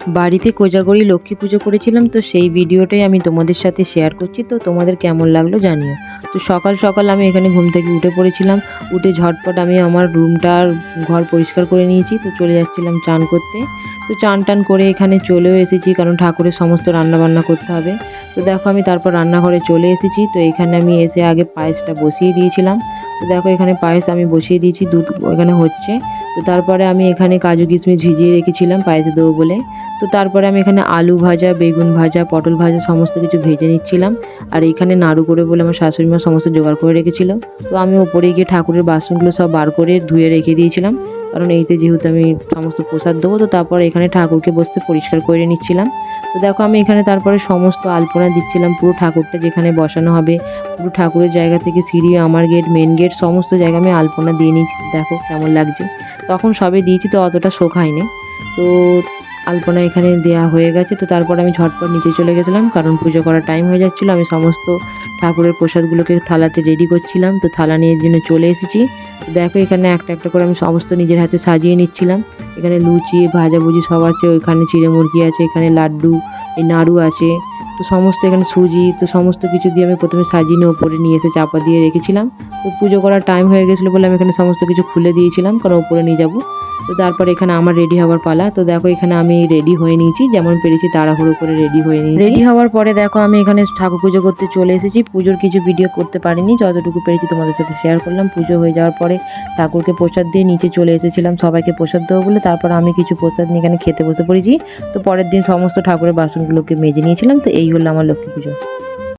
বাড়িতে কোজাগরি লক্ষ্মী পুজো করেছিলাম, তো সেই ভিডিওটাই আমি তোমাদের সাথে শেয়ার করছি। তো তোমাদের কেমন লাগলো জানিও। তো সকাল সকাল আমি এখানে ঘুম থেকে উঠে পড়েছিলাম। উঠে ঝটপট আমি আমার রুমটার ঘর পরিষ্কার করে নিয়েছি। তো চলে যাচ্ছিলাম চান করতে। তো চান টান করে এখানে চলেও এসেছি, কারণ ঠাকুরের সমস্ত রান্নাবান্না করতে হবে। তো দেখো আমি তারপর রান্নাঘরে চলে এসেছি। তো এখানে আমি এসে আগে পায়েসটা বসিয়ে দিয়েছিলাম। তো দেখো এখানে পায়েস আমি বসিয়ে দিয়েছি, দুধ এখানে হচ্ছে। তো তারপরে আমি এখানে কাজু কিশমিশ ভিজিয়ে রেখেছিলাম পায়েসে দেবো বলে। তো তারপরে আমি এখানে আলু ভাজা, বেগুন ভাজা, পটল ভাজা সমস্ত কিছু ভেজে নিচ্ছিলাম। আর এইখানে নাড়ু করে বলে আমার শাশুড়ি মা সমস্ত জোগাড় করে রেখেছিল। তো আমি ওপরে গিয়ে ঠাকুরের বাসনগুলো সব বার করে ধুয়ে রেখে দিয়েছিলাম, কারণ এইতে যেহেতু আমি সমস্ত প্রসাদ দেবো। তো তারপর এখানে ঠাকুরকে বসতে পরিষ্কার করে নিচ্ছিলাম। তো দেখো আমি এখানে তারপরে সমস্ত আলপনা দিচ্ছিলাম, পুরো ঠাকুরটা যেখানে বসানো হবে, পুরো ঠাকুরের জায়গা থেকে সিঁড়ি, আমার গেট, মেন গেট সমস্ত জায়গায় আমি আলপনা দিয়ে নিয়েছি। দেখো কেমন লাগছে। তখন সবে দিয়েছি তো অতটা শোক হয়নি। তো আলপনা এখানে দেয়া হয়ে গেছে। তো তারপর আমি ঝটপট নিচে চলে গেছিলাম, কারণ পুজো করার টাইম হয়ে যাচ্ছিলো। আমি সমস্ত ঠাকুরের প্রসাদগুলোকে থালাতে রেডি করছিলাম। তো থালা নিয়ে জন্য চলে এসেছি। দেখো এখানে একটা একটা করে আমি সমস্ত নিজের হাতে সাজিয়ে নিচ্ছিলাম। এখানে লুচি, ভাজাভুজি সব আছে, ওইখানে চিড়ে মুরগি আছে, এখানে লাড্ডু, এই নাড়ু আছে। তো সমস্ত এখানে সুজি, তো সমস্ত কিছু দিয়ে আমি প্রথমে সাজিয়ে নিয়ে ওপরে নিয়ে এসে চাপা দিয়ে রেখেছিলাম। তো পুজো করার টাইম হয়ে গেছিলো বলে আমি এখানে সমস্ত কিছু খুলে দিয়েছিলাম, কারণ ওপরে নিয়ে যাবো। তো তারপর এখানে আমার রেডি হওয়ার পালা। তো দেখো এখানে আমি রেডি হয়ে নিয়েছি, যেমন পেরেছি তাড়াহুড়ো করে রেডি হয়ে নিয়েছি। রেডি হওয়ার পরে দেখো আমি এখানে ঠাকুর পুজো করতে চলে এসেছি। পুজোর কিছু ভিডিও করতে পারিনি, যতটুকু পেরেছি তোমাদের সাথে শেয়ার করলাম। পুজো হয়ে যাওয়ার পরে ঠাকুরকে প্রসাদ দিয়ে নিচে চলে এসেছিলাম সবাইকে প্রসাদ দেবো বলে। তারপর আমি কিছু প্রসাদ নিয়ে এখানে খেতে বসে পড়েছি। তো পরের দিন সমস্ত ঠাকুরের বাসনগুলোকে মেজে নিয়েছিলাম। তো এই হলো আমার লক্ষ্মী পুজো।